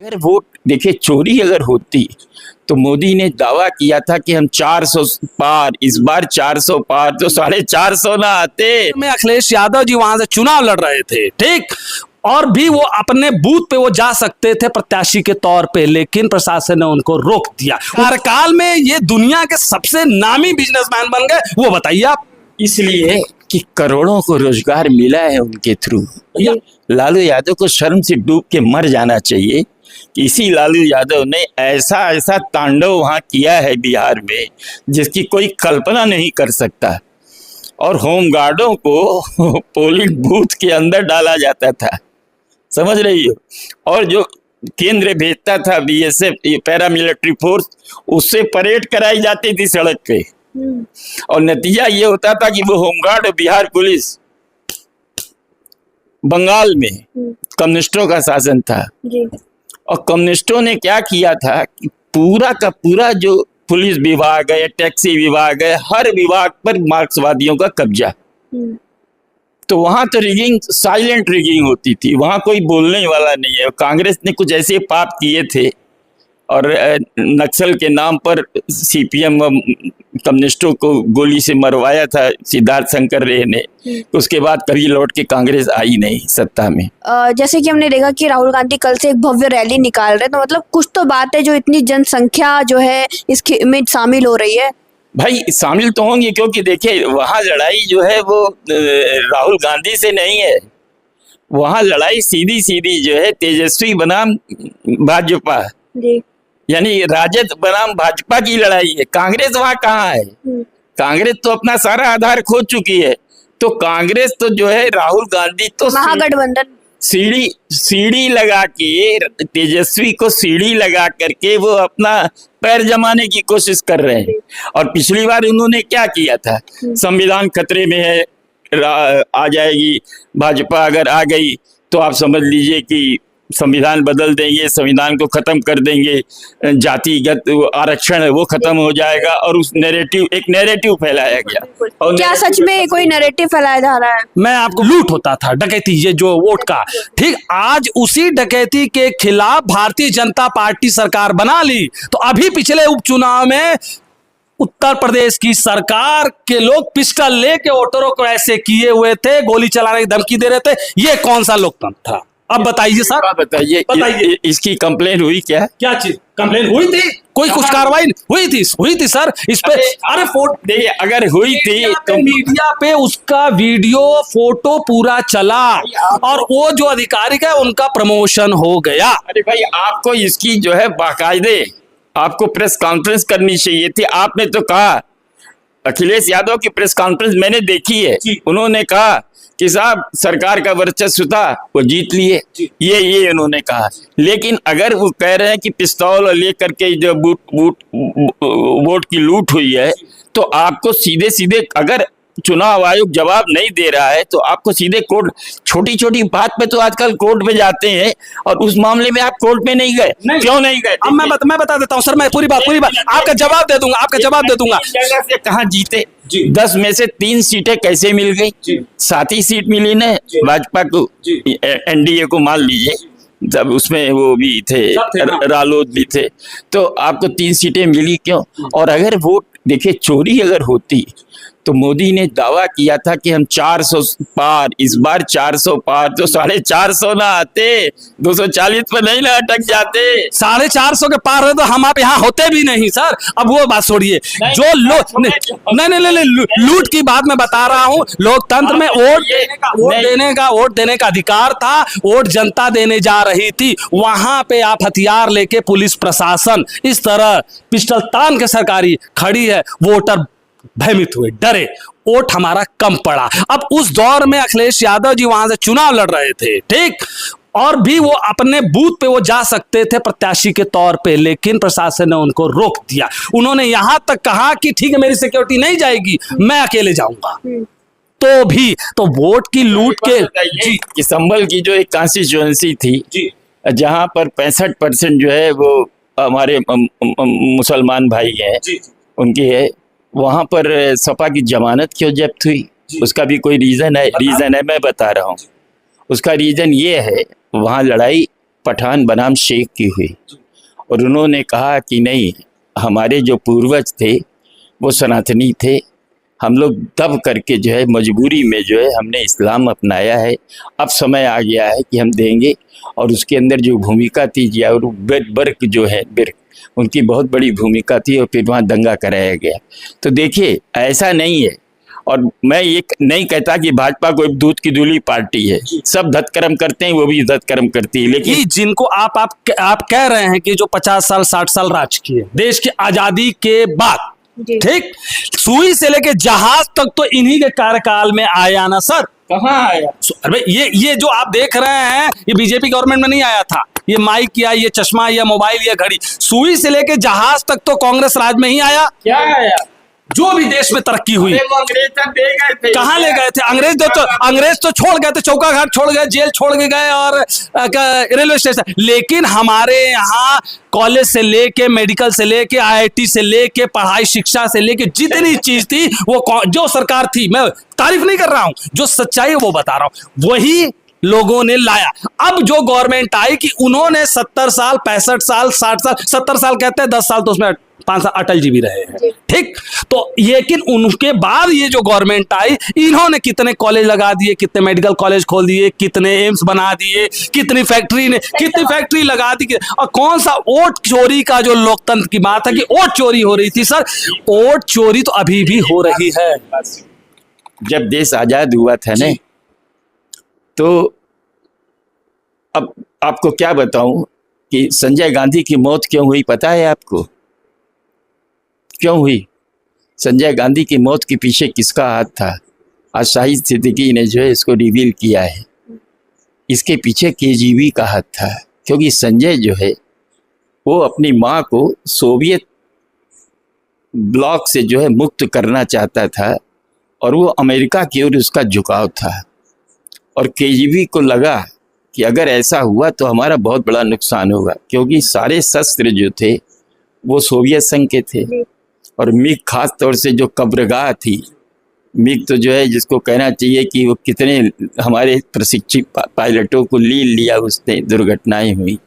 अगर वोट देखिए चोरी अगर होती तो मोदी ने दावा किया था कि हम 400 पार, इस बार 400 पार, तो 450 ना आते। में अखिलेश यादव जी वहां से चुनाव लड़ रहे थे, ठीक, और भी वो अपने बूथ पे वो जा सकते थे प्रत्याशी के तौर पे, लेकिन प्रशासन ने उनको रोक दिया। कार्यकाल में ये दुनिया के सबसे नामी बिजनेसमैन बन गए, वो बताइए आप। इसलिए कि करोड़ों को रोजगार मिला है उनके थ्रू। लालू यादव को शर्म से डूब के मर जाना चाहिए कि इसी लालू यादव ने ऐसा ऐसा तांडव वहां किया है बिहार में जिसकी कोई कल्पना नहीं कर सकता। और होमगार्डों को पोलिंग बूथ के अंदर डाला जाता था, समझ रही हो, और जो केंद्र भेजता था बीएसएफ, पैरामिलिट्री फोर्स, उससे परेड कराई जाती थी सड़क पे। और नतीजा ये होता था कि वो होमगार्ड और बिहार पुलिस, बंगाल में कम्युनिस्टों का शासन था जी। और कम्युनिस्टों ने क्या किया था कि पूरा का पूरा जो पुलिस विभाग है, टैक्सी विभाग है, हर विभाग पर मार्क्सवादियों का कब्जा। तो वहां तो रिगिंग, साइलेंट रिगिंग होती थी, वहां कोई बोलने वाला नहीं है। कांग्रेस ने कुछ ऐसे पाप किए थे और नक्सल के नाम पर सीपीएम कम्युनिस्टों को गोली से मरवाया था सिद्धार्थ शंकर रे ने। उसके बाद कभी लौट के कांग्रेस आई नहीं सत्ता में। जैसे कि हमने देखा कि राहुल गांधी कल से एक भव्य रैली निकाल रहे हैं, तो मतलब कुछ तो बात है जो इतनी जनसंख्या जो है इसमें शामिल हो रही है। भाई शामिल तो होंगे, क्योंकि देखिए वहां लड़ाई जो है वो राहुल गांधी से नहीं है, वहां लड़ाई सीधी सीधी जो है तेजस्वी बनाम भाजपा जी, यानी राजद बनाम भाजपा की लड़ाई है। कांग्रेस वहां कहाँ है? कांग्रेस तो अपना सारा आधार खो चुकी है। तो कांग्रेस तो जो है राहुल गांधी तो महागठबंधन सीढ़ी लगा के, तेजस्वी को सीढ़ी लगा करके वो अपना पैर जमाने की कोशिश कर रहे हैं। और पिछली बार उन्होंने क्या किया था, संविधान खतरे में है, आ जाएगी भाजपा, अगर आ गई तो आप समझ लीजिए कि संविधान बदल देंगे, संविधान को खत्म कर देंगे, जातिगत आरक्षण है वो खत्म हो जाएगा, और उस एक नैरेटिव फैलाया गया। और क्या सच में कोई नैरेटिव फैलाया जा रहा है? मैं आपको लूट होता था, डकैती, ये जो वोट का, ठीक, आज उसी डकैती के खिलाफ भारतीय जनता पार्टी सरकार बना ली। तो अभी पिछले उपचुनाव में उत्तर प्रदेश की सरकार के लोग पिस्टल लेके वोटरों को ऐसे किए हुए थे, गोली चलाने की धमकी दे रहे थे। ये कौन सा लोकतंत्र था? अब बताइए सर, बताइए इसकी कंप्लेन हुई क्या? क्या चीज कंप्लेन हुई थी? कोई कुछ कार्रवाई हुई थी सर इस पे? अरे देखिए अगर हुई थी तो मीडिया पे उसका वीडियो फोटो पूरा चला और वो जो अधिकारी है उनका प्रमोशन हो गया। अरे भाई आपको इसकी जो है बाकायदे आपको प्रेस कॉन्फ्रेंस करनी चाहिए थी। आपने तो कहा, अखिलेश यादव की प्रेस कॉन्फ्रेंस मैंने देखी है, उन्होंने कहा कि साहब सरकार का वर्चस्व था, वो जीत लिए, ये उन्होंने कहा। लेकिन अगर वो कह रहे हैं कि पिस्तौल लेकर के जो वोट की लूट हुई है, तो आपको सीधे सीधे, अगर चुनाव आयोग जवाब नहीं दे रहा है तो आपको सीधे कोर्ट, छोटी छोटी बात पे तो आजकल कोर्ट में जाते हैं, और उस मामले में आप कोर्ट में नहीं गए। क्यों नहीं गए? अब मैं बता देता हूँ सर, मैं पूरी बात आपका जवाब दे दूंगा, से कहाँ जीते? 10 में से 3 सीटें कैसे मिल गई? 7 ही सीट मिली ना भाजपा को, एनडीए को मान लीजिए, जब उसमें वो भी थे, रालोद भी थे, तो आपको 3 सीटें मिली क्यों? और अगर वोट देखिए चोरी अगर होती तो मोदी ने दावा किया था कि हम 400 पार, इस बार 400 पार, तो 450 ना आते, 240 पर नहीं ना अटक जाते। 450 के पार हो तो हम आप यहाँ होते भी नहीं सर। अब वो बात छोड़िए, जो लोग नहीं लूट की बात मैं बता रहा हूँ। लोकतंत्र में वोट देने का अधिकार था, वोट जनता देने जा रही थी, वहां पे आप हथियार लेके पुलिस प्रशासन इस तरह पिस्टल तान के सरकारी खड़ी है, वोटर भयभीत हुए, डरे, वोट हमारा कम पड़ा। अब उस दौर में अखिलेश यादव जी वहां से चुनाव लड़ रहे थे, ठीक, और भी वो अपने बूथ पे वो जा सकते थे प्रत्याशी के तौर पे, लेकिन प्रशासन ने उनको रोक दिया। उन्होंने यहां तक कहा कि ठीक है मेरी सिक्योरिटी नहीं जाएगी, मैं अकेले जाऊंगा। तो भी तो वोट की लूट के जी, कि संभल की जो एक कॉन्स्टिट्यूएंसी थी जहां पर 65% जो है वो हमारे मुसलमान भाई हैं, उनकी है, वहां पर सपा की जमानत क्यों जब्त हुई? उसका भी कोई रीजन है? मैं बता रहा हूँ। उसका रीजन ये है, वहां लड़ाई पठान बनाम शेख की हुई, और उन्होंने कहा कि नहीं, हमारे जो पूर्वज थे वो सनातनी थे, हम लोग दब करके जो है मजबूरी में जो है हमने इस्लाम अपनाया है, अब समय आ गया है कि हम देंगे। और उसके अंदर जो भूमिका थी जियाउर बर्क जो है बिर्क, उनकी बहुत बड़ी भूमिका थी, और फिर वहाँ दंगा कराया गया। तो देखिए ऐसा नहीं है, और मैं ये नहीं कहता कि भाजपा कोई दूध की दूली पार्टी है, सब धतकर्म करते हैं, वो भी धतकर्म करती है, लेकिन ये जिनको आप कह रहे हैं कि जो 50 साल 60 साल राज किए देश की आजादी के बाद, ठीक, सुई से लेके जहाज तक तो इन्हीं के कार्यकाल में आया ना सर। कहाँ आया? अरे ये जो आप देख रहे हैं ये बीजेपी गवर्नमेंट में नहीं आया था, ये माइक या ये चश्मा या मोबाइल या घड़ी, सुई से लेके जहाज तक तो कांग्रेस राज में ही आया। क्या आया? जो भी देश में तरक्की हुई, अंग्रेज तक दे गए थे, कहाँ ले गए थे अंग्रेज तो छोड़ गए थे, चौका घाट छोड़ गए, जेल छोड़ के गए, और रेलवे स्टेशन। लेकिन हमारे यहाँ कॉलेज से लेके, मेडिकल से लेके, आईआईटी से लेके, पढ़ाई शिक्षा से लेके जितनी चीज थी वो जो सरकार थी, मैं तारीफ नहीं कर रहा हूं, जो सच्चाई है वो बता रहा हूं, वही लोगों ने लाया। अब जो गवर्नमेंट आई कि उन्होंने 70 साल 65 साल 60 साल 70 साल कहते हैं, 10 साल तो उसमें 5 साल अटल जी भी रहे हैं, ठीक। तो लेकिन उनके बाद ये जो गवर्नमेंट आई, इन्होंने कितने कॉलेज लगा दिए, कितने मेडिकल कॉलेज खोल दिए, कितने एम्स बना दिए, कितनी फैक्ट्री लगा दी। और कौन सा वोट चोरी का जो लोकतंत्र की बात है कि वोट चोरी हो रही थी, सर वोट चोरी तो अभी भी हो रही है। जब देश आजाद हुआ था ना, तो अब आपको क्या बताऊं कि संजय गांधी की मौत क्यों हुई, पता है आपको क्यों हुई? संजय गांधी की मौत के पीछे किसका हाथ था? आज शाहिद सिद्दीकी ने जो है इसको रिवील किया है। इसके पीछे केजीबी का हाथ था, क्योंकि संजय जो है वो अपनी माँ को सोवियत ब्लॉक से जो है मुक्त करना चाहता था, और वो अमेरिका की ओर उसका झुकाव था। और केजीबी को लगा कि अगर ऐसा हुआ तो हमारा बहुत बड़ा नुकसान होगा, क्योंकि सारे शस्त्र जो थे वो सोवियत संघ के थे। और मिग खास तौर से जो कब्रगाह थी, मिग तो जो है जिसको कहना चाहिए कि वो कितने हमारे प्रशिक्षित पायलटों को लील लिया उसने, दुर्घटनाएं हुई,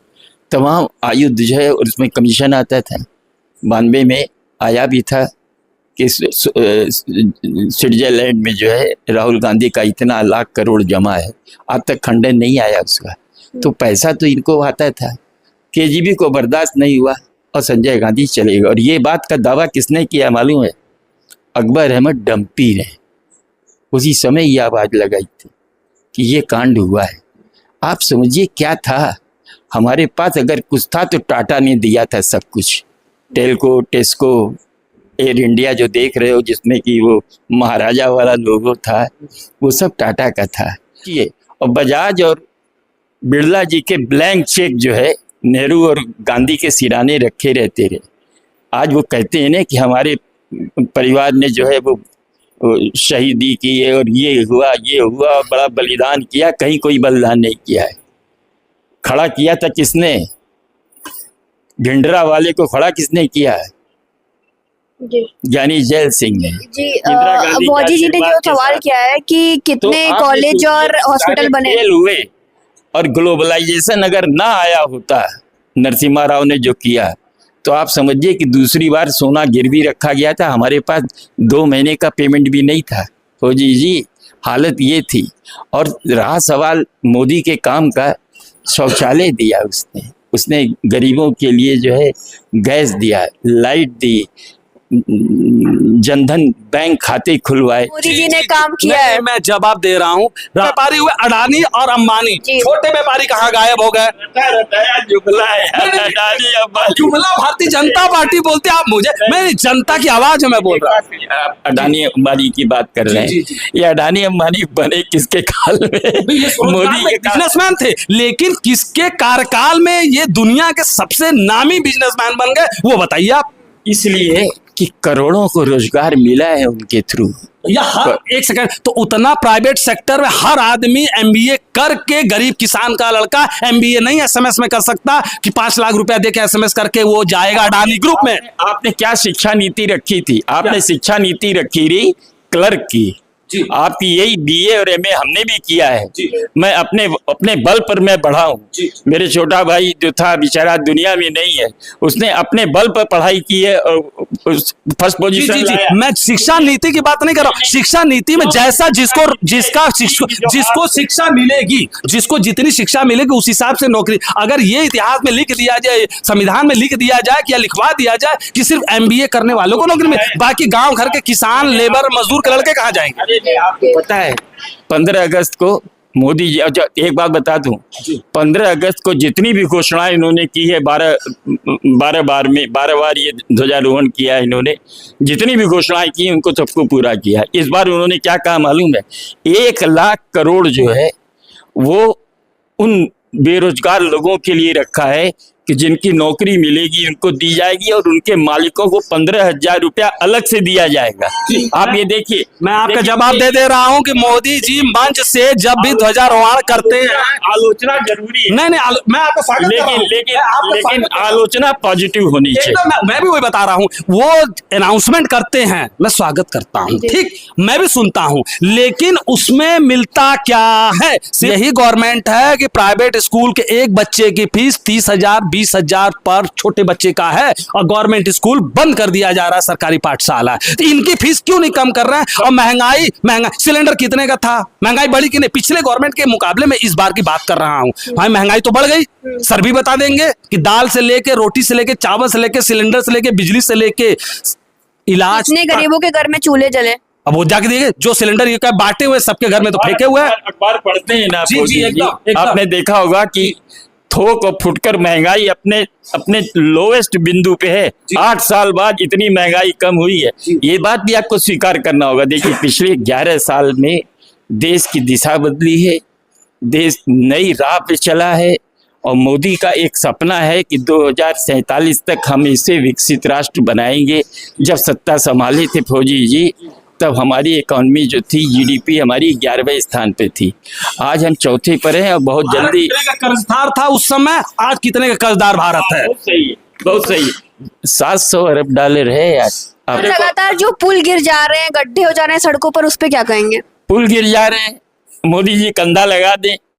तमाम आयुध जो है और उसमें कमीशन आता था। 92 में आया भी था कि स्विट्जरलैंड में जो है राहुल गांधी का इतना लाख करोड़ जमा है, आज तक खंडन नहीं आया उसका। तो पैसा तो इनको आता था, केजीबी को बर्दाश्त नहीं हुआ और संजय गांधी चले गए। और ये बात का दावा किसने किया मालूम है? अकबर अहमद डम्पी ने उसी समय ये आवाज़ लगाई थी कि ये कांड हुआ है। आप समझिए क्या था, हमारे पास अगर कुछ था तो टाटा ने दिया था सब कुछ। टेल्को, टेस्को, एयर इंडिया जो देख रहे हो जिसमें कि वो महाराजा वाला लोगो था, वो सब टाटा का था। ये और बजाज और बिरला जी के ब्लैंक चेक जो है नेहरू और गांधी के सिराने रखे रहते रहे। आज वो कहते हैं ना कि हमारे परिवार ने जो है वो शहीदी की है और ये हुआ बड़ा बलिदान किया, कहीं कोई बलिदान नहीं किया है। खड़ा किया था किसने? भिंडरा वाले को खड़ा किसने किया है? ज्ञानी जैल सिंह ने। मोदी जी ने जो सवाल किया है कि कितने तो कॉलेज और हॉस्पिटल बने हुए, और ग्लोबलाइजेशन अगर ना आया होता नरसिम्हा राव ने जो किया, तो आप समझिए कि दूसरी बार सोना गिरवी रखा गया था, हमारे पास 2 महीने का पेमेंट भी नहीं था। फौजी जी हालत ये थी। और रहा सवाल मोदी के काम का, शौचालय दिया उसने गरीबों के लिए जो है गैस दिया, लाइट दी, जनधन बैंक खाते खुलवाए। मोदी जी ने काम किया है। मैं जवाब दे रहा हूँ। व्यापारी हुए अडानी और अंबानी, छोटे व्यापारी कहाँ गायब हो गए? जुमला भारतीय जनता पार्टी बोलते आप मुझे, मैं जनता की आवाज में बोल रहा हूँ। अडानी अंबानी की बात कर रहे हैं। ये अडानी अंबानी बने किसके काल में? मोदी के बिजनेसमैन थे, लेकिन किसके कार्यकाल में ये दुनिया के सबसे नामी बिजनेसमैन बन गए, वो बताइए आप। इसलिए कि करोड़ों को रोजगार मिला है उनके थ्रू। या हर एक सेकंड तो उतना प्राइवेट सेक्टर में हर आदमी एमबीए करके, गरीब किसान का लड़का एमबीए नहीं एसएमएस में कर सकता कि 5 लाख रुपया दे के एसएमएस करके वो जाएगा अडानी ग्रुप में। आपने क्या शिक्षा नीति रखी थी? आपने शिक्षा नीति रखी रही क्लर्क की, जी। आपकी यही बीए और एमए हमने भी किया है। जी। मैं अपने अपने बल पर मैं बढ़ा हूँ। जी। मेरे छोटा भाई जो था बेचारा दुनिया में नहीं है, उसने अपने बल पर पढ़ाई की है और फर्स्ट जी पोजीशन जी जी लाया। मैं शिक्षा नीति की बात नहीं कर रहा हूँ। शिक्षा नीति में जैसा जिसको शिक्षा मिलेगी, जिसको जितनी शिक्षा मिलेगी उस हिसाब से नौकरी। अगर ये इतिहास में लिख दिया जाए, संविधान में लिख दिया जाए कि या लिखवा दिया जाए कि सिर्फ एमबीए करने वालों को नौकरी मिले, बाकी गांव घर के किसान, लेबर, मजदूर के लड़के कहाँ जाएंगे? अरे आपको पता है 15 अगस्त को मोदी जी, अच्छा एक बात बता दूं, 15 अगस्त को जितनी भी घोषणाएं इन्होंने की है, 12 बार ये ध्वजारोहण किया है इन्होंने, जितनी भी घोषणाएं की उनको सबको पूरा किया। इस बार उन्होंने क्या कहा मालूम है? 1 लाख करोड़ जो है वो उन बेरोजगार लोगों के लिए रखा है कि जिनकी नौकरी मिलेगी उनको दी जाएगी और उनके मालिकों को 15,000 रुपया अलग से दिया जाएगा। आप ये देखिए, मैं आपका जवाब दे रहा हूं कि मोदी जी मंच से जब भी ध्वजारोहण करते हैं, आलोचना जरूरी है। नहीं मैं आपका स्वागत कर रहा हूं। लेकिन आलोचना पॉजिटिव होनी चाहिए। एकदम मैं भी वही बता रहा हूं, वो अनाउंसमेंट करते हैं, मैं स्वागत करता हूं, ठीक, मैं भी सुनता हूं, लेकिन उसमें मिलता क्या है? यही गवर्नमेंट है कि प्राइवेट स्कूल के एक बच्चे की फीस 30,000 20,000 पर छोटे बच्चे का है और गवर्नमेंट स्कूल बंद कर दिया जा रहा है, सरकारी पाठशाला। तो इनकी फीस क्यों नहीं कम कर रहे हैं? और महंगाई सिलेंडर कितने का था? महंगाई बढ़ी कि नहीं? पिछले गवर्नमेंट के मुकाबले में इस बार की बात कर रहा हूं। भाई महंगाई तो बढ़ गई, सर भी बता देंगे कि दाल से लेके, रोटी से लेके, चावल से लेके, सिलेंडर से लेके, बिजली से लेके, इलाज। इतने गरीबों के घर में चूल्हे जले। अब वो जाके देखिए, जो सिलेंडर ये क्या बांटे हुए सबके घर में तो फेंके हुए हैं। अखबार पढ़ते हैं ना, जी, एकदम। आपने देखा होगा कि थोक और फुटकर महंगाई अपने लोवेस्ट बिंदु पे है। 8 साल बाद इतनी महंगाई कम हुई है, ये बात भी आपको स्वीकार करना होगा। देखिए पिछले 11 साल में देश की दिशा बदली है, देश नई राह पे चला है और मोदी का एक सपना है कि 2047 तक हम इसे विकसित राष्ट्र बनाएंगे। जब सत्ता संभाली थी फौजी जी, तब हमारी इकोनॉमी जो थी, जीडीपी हमारी 11वें स्थान पे थी। आज हम चौथे पर हैं और बहुत जल्दी। कितने का कर्जदार था उस समय, आज कितने का कर्जदार भारत है? बहुत सही है, बहुत सही है। 700 अरब डॉलर है यार। आप लगातार जो पुल गिर जा रहे हैं, गड्ढे हो जा रहे हैं सड़कों पर, उस पे क्या कहेंगे? पुल गिर जा रहे हैं, मोदी जी कंधा लगा दें,